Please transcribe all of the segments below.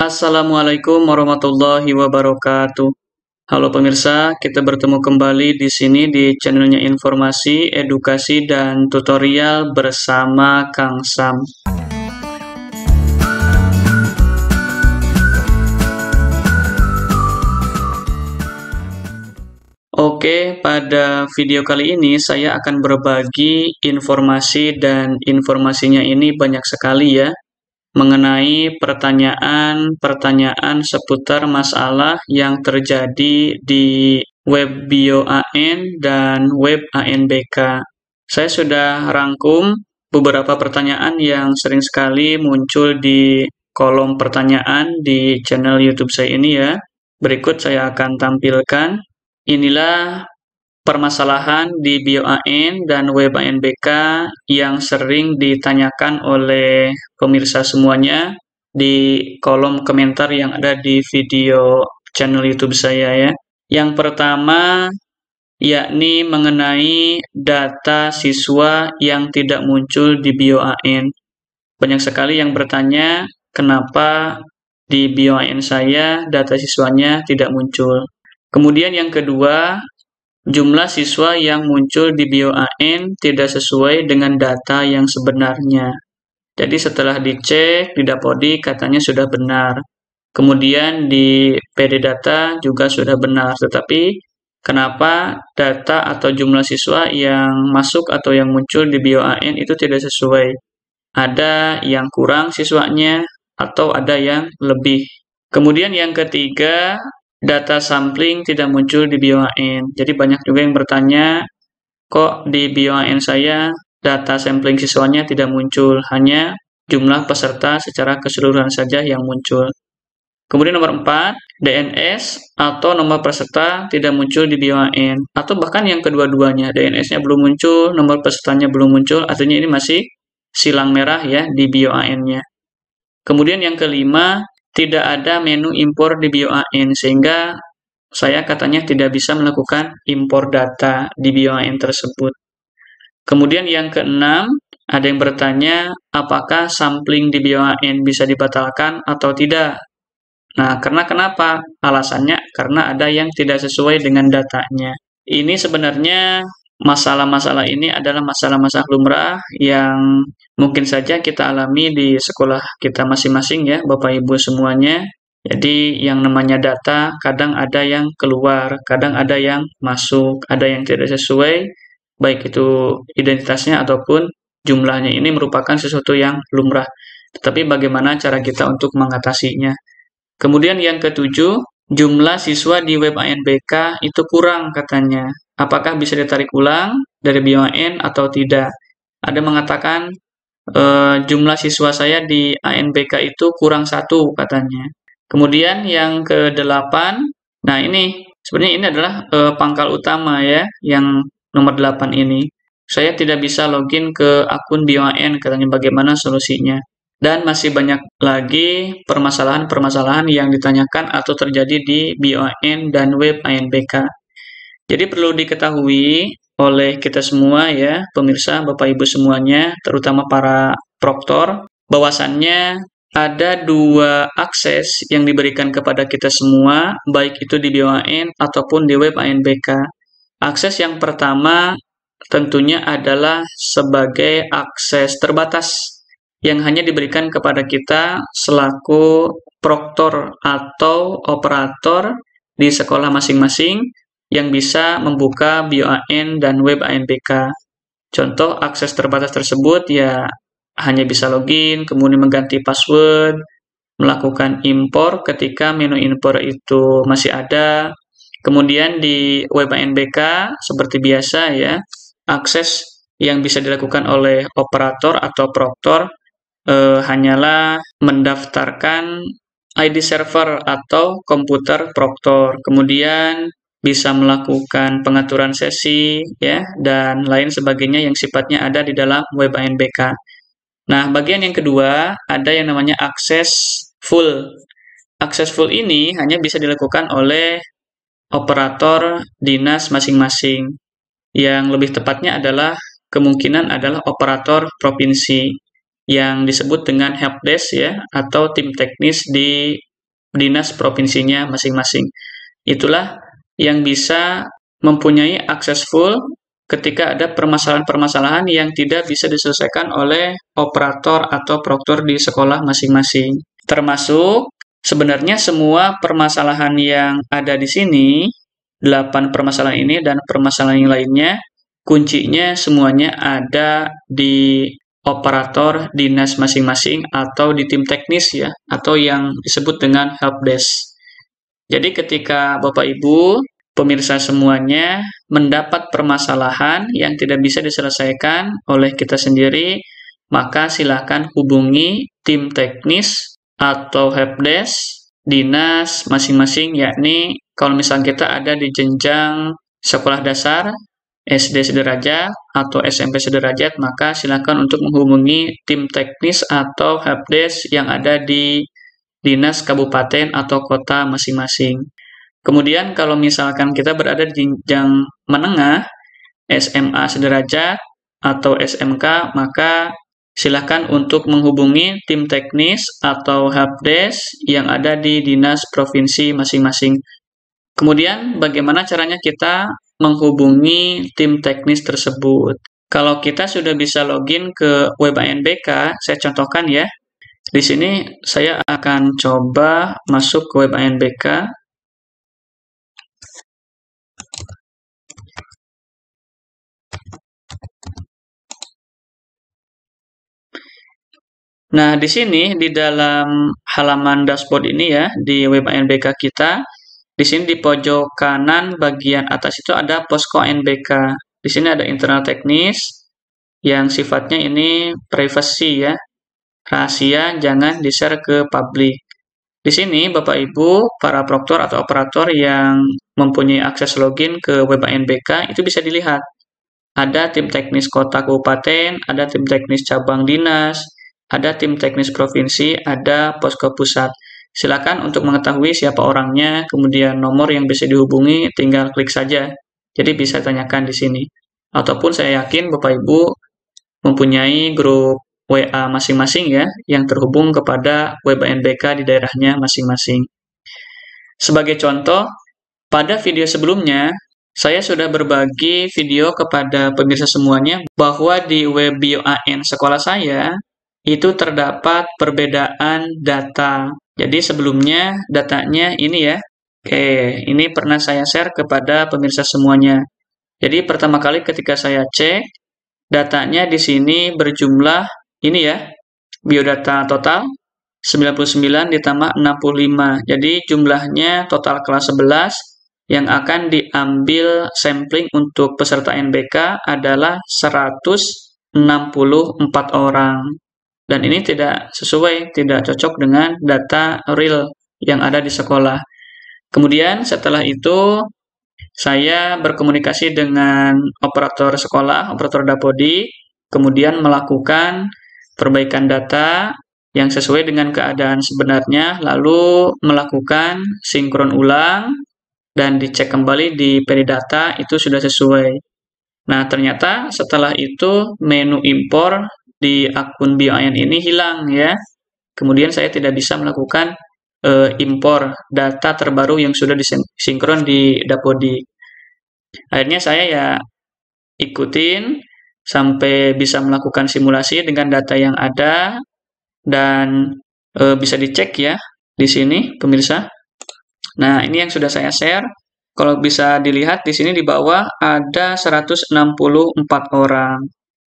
Assalamualaikum warahmatullahi wabarakatuh. Halo pemirsa, kita bertemu kembali di sini di channelnya Informasi, Edukasi, dan Tutorial bersama Kang Sam. Oke, pada video kali ini saya akan berbagi informasi dan informasinya ini banyak sekali ya, mengenai pertanyaan-pertanyaan seputar masalah yang terjadi di web BioAN dan web ANBK. Saya sudah rangkum beberapa pertanyaan yang sering sekali muncul di kolom pertanyaan di channel YouTube saya ini ya. Berikut saya akan tampilkan. Inilah permasalahan di BioAN dan web ANBK yang sering ditanyakan oleh pemirsa semuanya di kolom komentar yang ada di video channel YouTube saya ya. Yang pertama yakni mengenai data siswa yang tidak muncul di BioAN. Banyak sekali yang bertanya kenapa di BioAN saya data siswanya tidak muncul. Kemudian yang kedua, jumlah siswa yang muncul di BioAN tidak sesuai dengan data yang sebenarnya. Jadi setelah dicek di Dapodik katanya sudah benar. Kemudian di PD Data juga sudah benar. Tetapi kenapa data atau jumlah siswa yang masuk atau yang muncul di BioAN itu tidak sesuai? Ada yang kurang siswanya atau ada yang lebih. Kemudian yang ketiga, data sampling tidak muncul di BioAN. Jadi banyak juga yang bertanya, kok di BioAN saya data sampling siswanya tidak muncul, hanya jumlah peserta secara keseluruhan saja yang muncul. Kemudian nomor 4, DNS atau nomor peserta tidak muncul di BioAN. Atau bahkan yang kedua-duanya, DNS-nya belum muncul, nomor pesertanya belum muncul, artinya ini masih silang merah ya di BioAN-nya. Kemudian yang kelima, tidak ada menu impor di BioAN, sehingga saya katanya tidak bisa melakukan impor data di BioAN tersebut. Kemudian yang keenam, ada yang bertanya, apakah sampling di BioAN bisa dibatalkan atau tidak? Nah, karena kenapa? Alasannya karena ada yang tidak sesuai dengan datanya. Ini sebenarnya masalah-masalah ini adalah masalah-masalah lumrah yang mungkin saja kita alami di sekolah kita masing-masing ya, Bapak Ibu semuanya. Jadi yang namanya data kadang ada yang keluar, kadang ada yang masuk, ada yang tidak sesuai, baik itu identitasnya ataupun jumlahnya. Ini merupakan sesuatu yang lumrah. Tetapi bagaimana cara kita untuk mengatasinya? Kemudian yang ketujuh, jumlah siswa di web ANBK itu kurang katanya. Apakah bisa ditarik ulang dari BioAN atau tidak? Ada mengatakan jumlah siswa saya di ANBK itu kurang 1 katanya. Kemudian yang ke-8, nah ini sebenarnya ini adalah pangkal utama ya, yang nomor 8 ini. Saya tidak bisa login ke akun BioAN katanya, bagaimana solusinya? Dan masih banyak lagi permasalahan-permasalahan yang ditanyakan atau terjadi di BioAN dan web ANBK. Jadi perlu diketahui oleh kita semua ya, pemirsa, Bapak Ibu semuanya, terutama para proktor, bahwasannya ada 2 akses yang diberikan kepada kita semua, baik itu di BioAN ataupun di web ANBK. Akses yang pertama tentunya adalah sebagai akses terbatas yang hanya diberikan kepada kita selaku proktor atau operator di sekolah masing-masing yang bisa membuka BioAN dan web ANBK. Contoh akses terbatas tersebut ya hanya bisa login, kemudian mengganti password, melakukan impor ketika menu impor itu masih ada. Kemudian di web ANBK seperti biasa ya, akses yang bisa dilakukan oleh operator atau proktor hanyalah mendaftarkan ID server atau komputer proktor. Kemudian bisa melakukan pengaturan sesi ya dan lain sebagainya yang sifatnya ada di dalam web ANBK. Nah, bagian yang kedua ada yang namanya akses full. Akses full ini hanya bisa dilakukan oleh operator dinas masing-masing. Yang lebih tepatnya adalah kemungkinan adalah operator provinsi yang disebut dengan helpdesk ya atau tim teknis di dinas provinsinya masing-masing. Itulah yang bisa mempunyai akses full ketika ada permasalahan-permasalahan yang tidak bisa diselesaikan oleh operator atau proktor di sekolah masing-masing. Termasuk sebenarnya semua permasalahan yang ada di sini, 8 permasalahan ini dan permasalahan yang lainnya, kuncinya semuanya ada di operator dinas masing-masing atau di tim teknis ya, atau yang disebut dengan helpdesk. Jadi ketika Bapak Ibu, pemirsa semuanya mendapat permasalahan yang tidak bisa diselesaikan oleh kita sendiri, maka silakan hubungi tim teknis atau helpdesk dinas masing-masing, yakni kalau misalnya kita ada di jenjang sekolah dasar, SD sederajat atau SMP sederajat, maka silakan untuk menghubungi tim teknis atau helpdesk yang ada di dinas kabupaten atau kota masing-masing. Kemudian kalau misalkan kita berada di jenjang menengah, SMA sederajat atau SMK, maka silakan untuk menghubungi tim teknis atau helpdesk yang ada di dinas provinsi masing-masing. Kemudian bagaimana caranya kita menghubungi tim teknis tersebut? Kalau kita sudah bisa login ke web ANBK, saya contohkan ya. Di sini saya akan coba masuk ke web ANBK. Nah, di sini di dalam halaman dashboard ini ya, di web ANBK kita, di sini di pojok kanan bagian atas itu ada posko ANBK. Di sini ada internal teknis yang sifatnya ini privacy ya, rahasia, jangan di-share ke publik. Di sini Bapak Ibu, para proktor atau operator yang mempunyai akses login ke web ANBK itu bisa dilihat. Ada tim teknis kota kabupaten, ada tim teknis cabang dinas, ada tim teknis provinsi, ada posko pusat. Silakan untuk mengetahui siapa orangnya, kemudian nomor yang bisa dihubungi, tinggal klik saja. Jadi bisa tanyakan di sini. Ataupun saya yakin Bapak Ibu mempunyai grup WA masing-masing ya, yang terhubung kepada web ANBK di daerahnya masing-masing. Sebagai contoh, pada video sebelumnya, saya sudah berbagi video kepada pemirsa semuanya bahwa di web BioAN sekolah saya, itu terdapat perbedaan data. Jadi sebelumnya datanya ini ya. Oke, ini pernah saya share kepada pemirsa semuanya. Jadi pertama kali ketika saya cek, datanya di sini berjumlah ini ya, biodata total 99 ditambah 65. Jadi jumlahnya total kelas 11 yang akan diambil sampling untuk peserta NBK adalah 164 orang. Dan ini tidak sesuai, tidak cocok dengan data real yang ada di sekolah. Kemudian setelah itu, saya berkomunikasi dengan operator sekolah, operator Dapodik, kemudian melakukan perbaikan data yang sesuai dengan keadaan sebenarnya, lalu melakukan sinkron ulang, dan dicek kembali di Peridata itu sudah sesuai. Nah, ternyata setelah itu menu impor di akun BioAN ini hilang ya. Kemudian saya tidak bisa melakukan impor data terbaru yang sudah disinkron di Dapodik. Akhirnya saya ya ikutin sampai bisa melakukan simulasi dengan data yang ada dan bisa dicek ya di sini pemirsa. Nah, ini yang sudah saya share. Kalau bisa dilihat di sini di bawah ada 164 orang.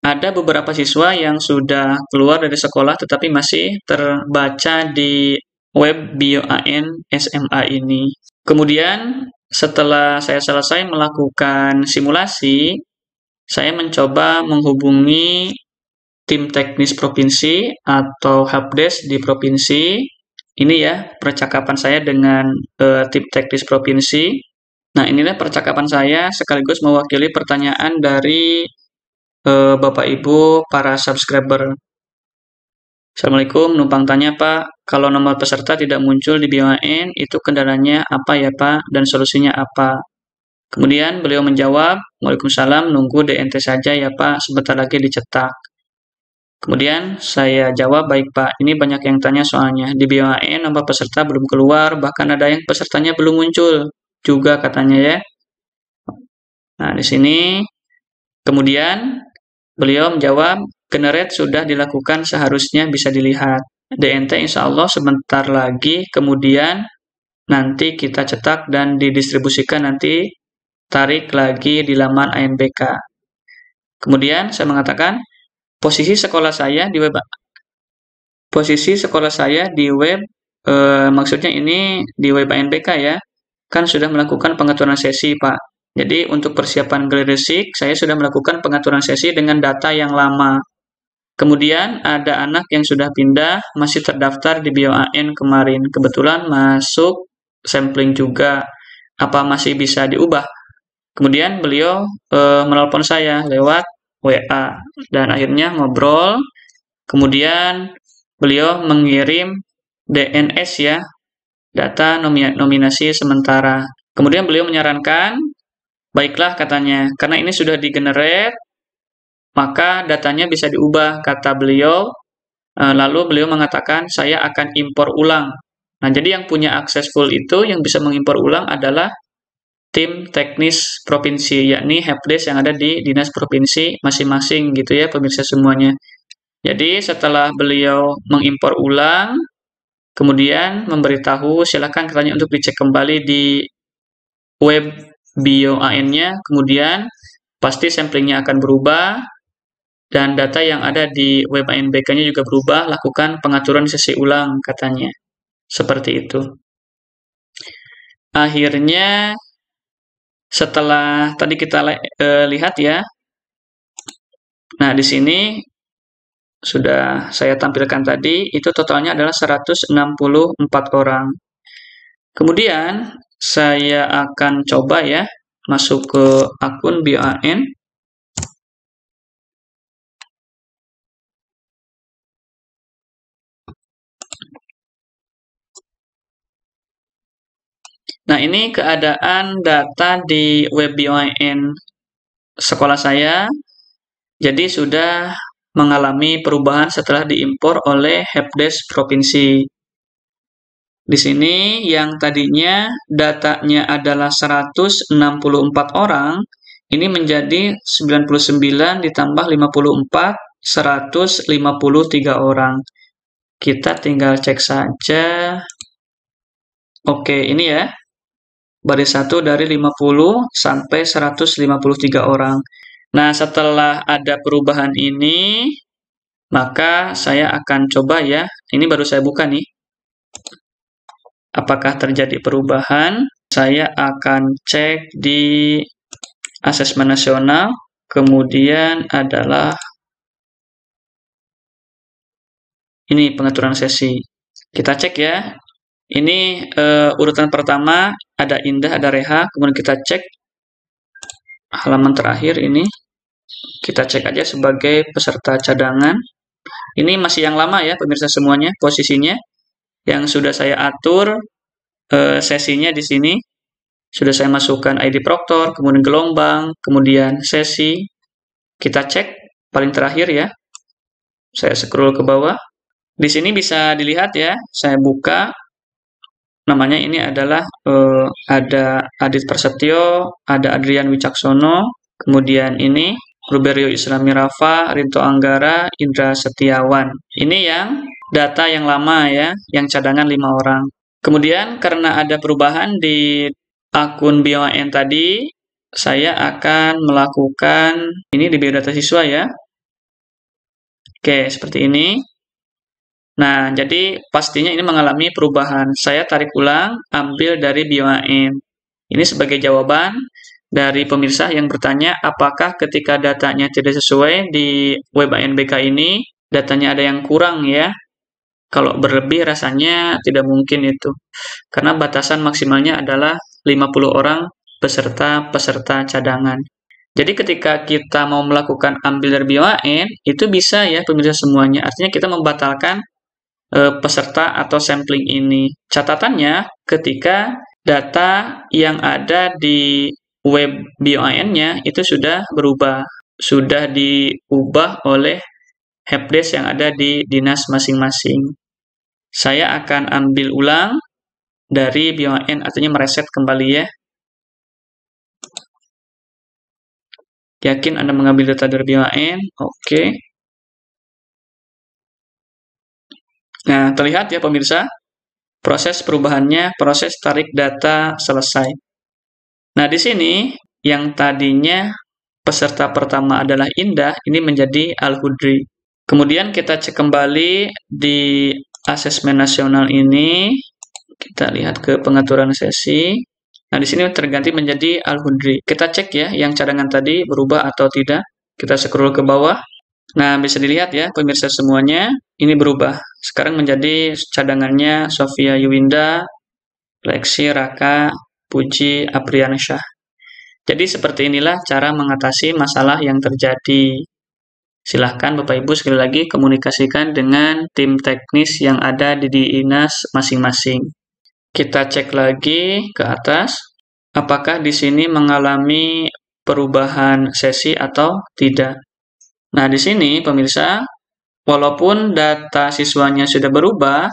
Ada beberapa siswa yang sudah keluar dari sekolah tetapi masih terbaca di web BioAN SMA ini. Kemudian setelah saya selesai melakukan simulasi, saya mencoba menghubungi tim teknis provinsi atau helpdesk di provinsi. Ini ya percakapan saya dengan tim teknis provinsi. Nah, inilah percakapan saya sekaligus mewakili pertanyaan dari Bapak Ibu para subscriber. Assalamualaikum, numpang tanya Pak, kalau nomor peserta tidak muncul di BioAN, itu kendalanya apa ya Pak, dan solusinya apa? Kemudian beliau menjawab, Waalaikumsalam, nunggu DNT saja ya Pak, sebentar lagi dicetak. Kemudian saya jawab, baik Pak, ini banyak yang tanya soalnya. Di BOAN nomor peserta belum keluar, bahkan ada yang pesertanya belum muncul juga katanya ya. Nah, di sini kemudian beliau menjawab, generate sudah dilakukan, seharusnya bisa dilihat. DNT insya Allah sebentar lagi, kemudian nanti kita cetak dan didistribusikan, nanti tarik lagi di laman ANBK. Kemudian saya mengatakan, posisi sekolah saya di web, maksudnya ini di web ANBK ya, kan sudah melakukan pengaturan sesi Pak. Jadi untuk persiapan Gradesik, saya sudah melakukan pengaturan sesi dengan data yang lama. Kemudian ada anak yang sudah pindah, masih terdaftar di BOAN kemarin. Kebetulan masuk sampling juga, apa masih bisa diubah? Kemudian beliau menelpon saya lewat WA, dan akhirnya ngobrol. Kemudian beliau mengirim DNS ya, data nominasi sementara. Kemudian beliau menyarankan, baiklah katanya, karena ini sudah di-generate, maka datanya bisa diubah, kata beliau. Lalu beliau mengatakan, saya akan impor ulang. Nah, jadi yang punya akses full itu, yang bisa mengimpor ulang adalah tim teknis provinsi, yakni helpdesk yang ada di dinas provinsi masing-masing gitu ya, pemirsa semuanya. Jadi setelah beliau mengimpor ulang, kemudian memberitahu, silakan katanya untuk dicek kembali di web BOAN-nya, kemudian pasti samplingnya akan berubah, dan data yang ada di web ANBK-nya juga berubah, lakukan pengaturan sesi ulang katanya. Seperti itu. Akhirnya setelah tadi kita lihat ya. Nah, di sini sudah saya tampilkan tadi, itu totalnya adalah 164 orang. Kemudian saya akan coba ya masuk ke akun BOAN. Nah, ini keadaan data di web BOAN sekolah saya. Jadi sudah mengalami perubahan setelah diimpor oleh helpdesk provinsi. Di sini yang tadinya datanya adalah 164 orang, ini menjadi 99 ditambah 54, 153 orang. Kita tinggal cek saja. Oke, ini ya. Baris 1 dari 50 sampai 153 orang. Nah, setelah ada perubahan ini, maka saya akan coba ya. Ini baru saya buka nih. Apakah terjadi perubahan? Saya akan cek di asesmen nasional. Kemudian adalah ini pengaturan sesi. Kita cek ya. Ini urutan pertama, ada Indah, ada Reha. Kemudian kita cek halaman terakhir ini. Kita cek aja sebagai peserta cadangan. Ini masih yang lama ya, pemirsa semuanya, posisinya. Yang sudah saya atur sesinya di sini. Sudah saya masukkan ID proktor, kemudian gelombang, kemudian sesi. Kita cek paling terakhir ya. Saya scroll ke bawah. Di sini bisa dilihat ya, saya buka. Namanya ini adalah ada Adit Prasetyo, ada Adrian Wicaksono, kemudian ini Ruberio Islami Rafa, Rinto Anggara, Indra Setiawan. Ini yang data yang lama ya, yang cadangan 5 orang. Kemudian karena ada perubahan di akun BOAN tadi, saya akan melakukan ini di biodata siswa ya. Oke, seperti ini. Nah, jadi pastinya ini mengalami perubahan. Saya tarik ulang, ambil dari BOAN. Ini sebagai jawaban dari pemirsa yang bertanya, apakah ketika datanya tidak sesuai di web ANBK ini, datanya ada yang kurang ya? Kalau berlebih rasanya tidak mungkin itu. Karena batasan maksimalnya adalah 50 orang peserta cadangan. Jadi ketika kita mau melakukan ambil dari BOAN, itu bisa ya pemirsa semuanya. Artinya kita membatalkan peserta atau sampling ini. Catatannya, ketika data yang ada di web BOAN-nya itu sudah berubah, sudah diubah oleh helpdesk yang ada di dinas masing-masing. Saya akan ambil ulang dari BUMN, artinya mereset kembali ya. Yakin Anda mengambil data dari BUMN? Oke. Nah, terlihat ya pemirsa, proses perubahannya, proses tarik data selesai. Nah, di sini yang tadinya peserta pertama adalah Indah, ini menjadi Al-Hudri. Kemudian kita cek kembali di asesmen nasional ini, kita lihat ke pengaturan sesi. Nah, di sini terganti menjadi Al-Hudri. Kita cek ya, yang cadangan tadi berubah atau tidak. Kita scroll ke bawah. Nah, bisa dilihat ya, pemirsa semuanya, ini berubah. Sekarang menjadi cadangannya Sofia Yuwinda, Lexi, Raka, Puji, Apriansyah. Jadi seperti inilah cara mengatasi masalah yang terjadi. Silahkan Bapak Ibu sekali lagi komunikasikan dengan tim teknis yang ada di dinas masing-masing. Kita cek lagi ke atas, apakah di sini mengalami perubahan sesi atau tidak. Nah, di sini pemirsa, walaupun data siswanya sudah berubah,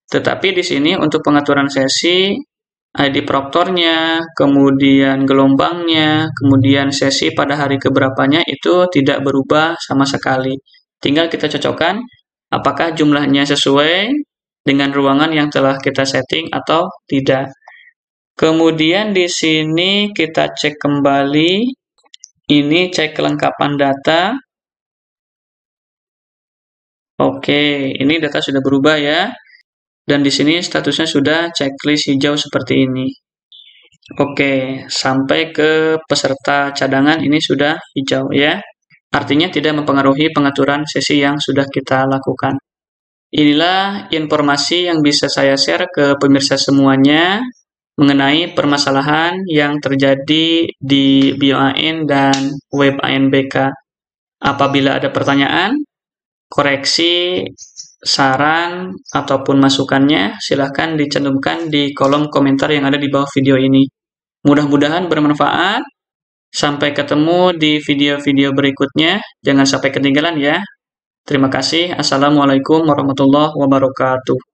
tetapi di sini untuk pengaturan sesi, ID proktornya, kemudian gelombangnya, kemudian sesi pada hari keberapanya itu tidak berubah sama sekali. Tinggal kita cocokkan apakah jumlahnya sesuai dengan ruangan yang telah kita setting atau tidak. Kemudian di sini kita cek kembali, ini cek kelengkapan data. Oke, ini data sudah berubah ya. Dan di sini statusnya sudah checklist hijau seperti ini. Oke, sampai ke peserta cadangan ini sudah hijau ya. Artinya tidak mempengaruhi pengaturan sesi yang sudah kita lakukan. Inilah informasi yang bisa saya share ke pemirsa semuanya mengenai permasalahan yang terjadi di BIOAN dan web ANBK. Apabila ada pertanyaan, koreksi, saran, ataupun masukannya, silahkan dicantumkan di kolom komentar yang ada di bawah video ini. Mudah-mudahan bermanfaat. Sampai ketemu di video-video berikutnya. Jangan sampai ketinggalan ya. Terima kasih. Assalamualaikum warahmatullahi wabarakatuh.